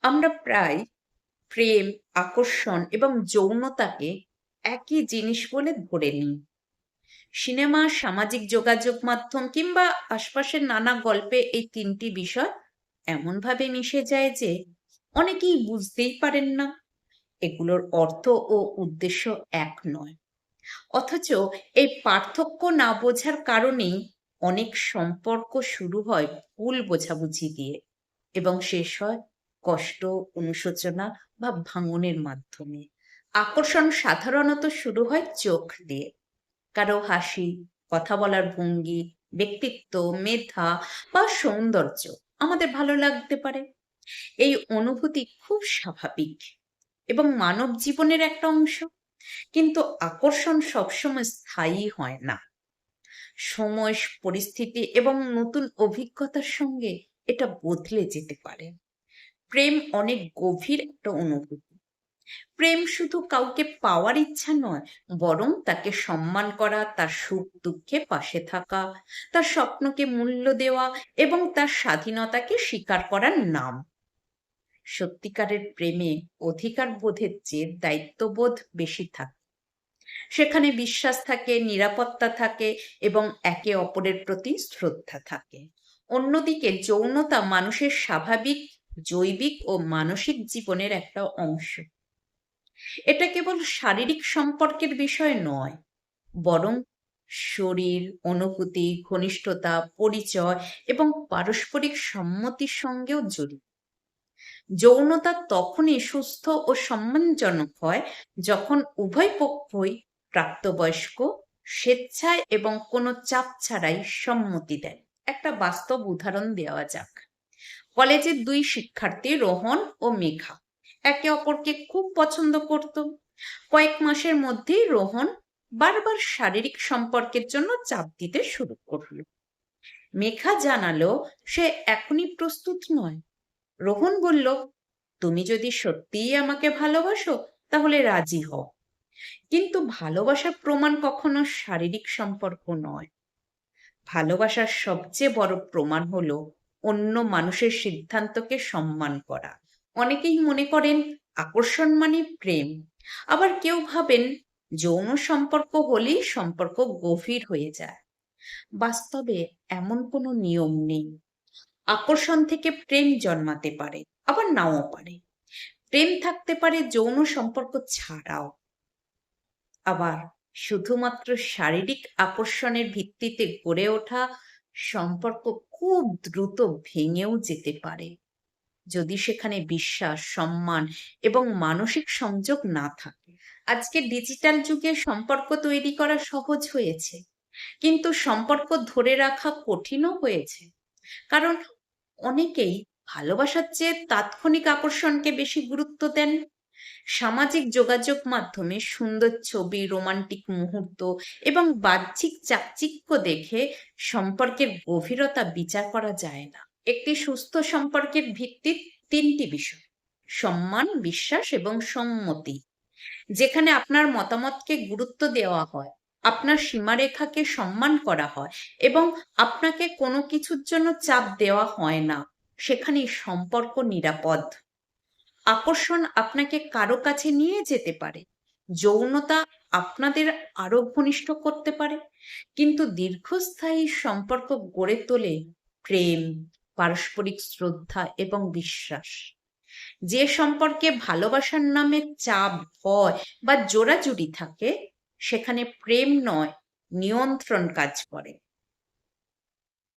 আমরা প্রায় প্রেম, আকর্ষণ এবং যৌনতাকে একই জিনিস বলে ধরে নিই। সিনেমা, সামাজিক যোগাযোগ মাধ্যম কিংবা আশপাশের নানা গল্পে এই তিনটি বিষয় এমনভাবে মিশে যায় যে অনেকেই বুঝতেই পারেন না এগুলোর অর্থ ও উদ্দেশ্য এক নয়। অথচ এই পার্থক্য না বোঝার কারণেই অনেক সম্পর্ক শুরু হয় ভুল বোঝাবুঝি দিয়ে এবং শেষ হয় কষ্ট, অনুশোচনা বা ভাঙনের মাধ্যমে। আকর্ষণ সাধারণত শুরু হয় চোখ দিয়ে। কারো হাসি, কথা বলার ভঙ্গি, ব্যক্তিত্ব, মেধা বা সৌন্দর্য আমাদের ভালো লাগতে পারে। এই অনুভূতি খুব স্বাভাবিক এবং মানব জীবনের একটা অংশ। কিন্তু আকর্ষণ সবসময় স্থায়ী হয় না। সময়, পরিস্থিতি এবং নতুন অভিজ্ঞতার সঙ্গে এটা বদলে যেতে পারে। প্রেম অনেক গভীর একটা অনুভূতি। প্রেম শুধু কাউকে পাওয়ার ইচ্ছা নয়, বরং তাকে সম্মান করা, তার সুখ দুঃখে পাশে থাকা, তার স্বপ্নকে মূল্য দেওয়া এবং তার স্বাধীনতাকে স্বীকার করার নাম। সত্যিকারের প্রেমে অধিকার বোধের চেয়ে দায়িত্ববোধ বেশি থাকে। সেখানে বিশ্বাস থাকে, নিরাপত্তা থাকে এবং একে অপরের প্রতি শ্রদ্ধা থাকে। অন্যদিকে যৌনতা মানুষের স্বাভাবিক, জৈবিক ও মানসিক জীবনের একটা অংশ। এটা কেবল শারীরিক সম্পর্কের বিষয় নয়, বরং শরীর, অনুভূতি, ঘনিষ্ঠতা, পরিচয় এবং পারস্পরিক সম্মতির সঙ্গেও জড়িত। যৌনতা তখনই সুস্থ ও সম্মানজনক হয় যখন উভয় পক্ষই প্রাপ্তবয়স্ক, স্বেচ্ছায় এবং কোনো চাপ ছাড়াই সম্মতি দেয়। একটা বাস্তব উদাহরণ দেওয়া যাক। কলেজের দুই শিক্ষার্থী রোহন ও মেঘা একে অপরকে খুব পছন্দ করত। কয়েক মাসের মধ্যেই রোহন বারবার শারীরিক সম্পর্কের জন্য চাপ দিতে শুরু করলো। মেঘা জানালো সে এখনই প্রস্তুত নয়। রোহন বলল, তুমি যদি সত্যিই আমাকে ভালোবাসো তাহলে রাজি হও। কিন্তু ভালোবাসার প্রমাণ কখনো শারীরিক সম্পর্ক নয়। ভালোবাসার সবচেয়ে বড় প্রমাণ হলো অন্য মানুষের সিদ্ধান্তকে সম্মান করা। অনেকেই মনে করেন আকর্ষণ মানে প্রেম, আবার কেউ ভাবেন যৌন সম্পর্ক হলেই সম্পর্ক গভীর হয়ে যায়। বাস্তবে এমন কোনো নিয়ম নেই। আকর্ষণ থেকে প্রেম জন্মাতে পারে, আবার নাও পারে। প্রেম থাকতে পারে যৌন সম্পর্ক ছাড়াও। আবার শুধুমাত্র শারীরিক আকর্ষণের ভিত্তিতে গড়ে ওঠা সম্পর্ক খুব দ্রুত ভেঙেও যেতে পারে যদি সেখানে বিশ্বাস, সম্মান এবং মানসিক সংযোগ না থাকে। আজকে ডিজিটাল যুগে সম্পর্ক তৈরি করা সহজ হয়েছে, কিন্তু সম্পর্ক ধরে রাখা কঠিনও হয়েছে। কারণ অনেকেই ভালোবাসার চেয়ে তাৎক্ষণিক আকর্ষণকে বেশি গুরুত্ব দেন। সামাজিক যোগাযোগ মাধ্যমে সুন্দর ছবি, রোমান্টিক মুহূর্ত এবং বাহ্যিক চাকচিক্য দেখে সম্পর্কের গভীরতা বিচার করা যায় না। একটি সুস্থ সম্পর্কের ভিত্তি তিনটি বিষয়: সম্মান, বিশ্বাস এবং সম্মতি। যেখানে আপনার মতামতকে গুরুত্ব দেওয়া হয়, আপনার সীমারেখাকে সম্মান করা হয় এবং আপনাকে কোনো কিছুর জন্য চাপ দেওয়া হয় না, সেখানেই সম্পর্ক নিরাপদ। আকর্ষণ আপনাকে কারো কাছে নিয়ে যেতে পারে, যৌনতা আপনাদের আরো ঘনিষ্ঠ করতে পারে, কিন্তু দীর্ঘস্থায়ী সম্পর্ক গড়ে তোলে প্রেম, পারস্পরিক শ্রদ্ধা এবং বিশ্বাস। যে সম্পর্কে ভালোবাসার নামে চাপ, ভয় বা জোরাজুরি থাকে, সেখানে প্রেম নয়, নিয়ন্ত্রণ কাজ করে।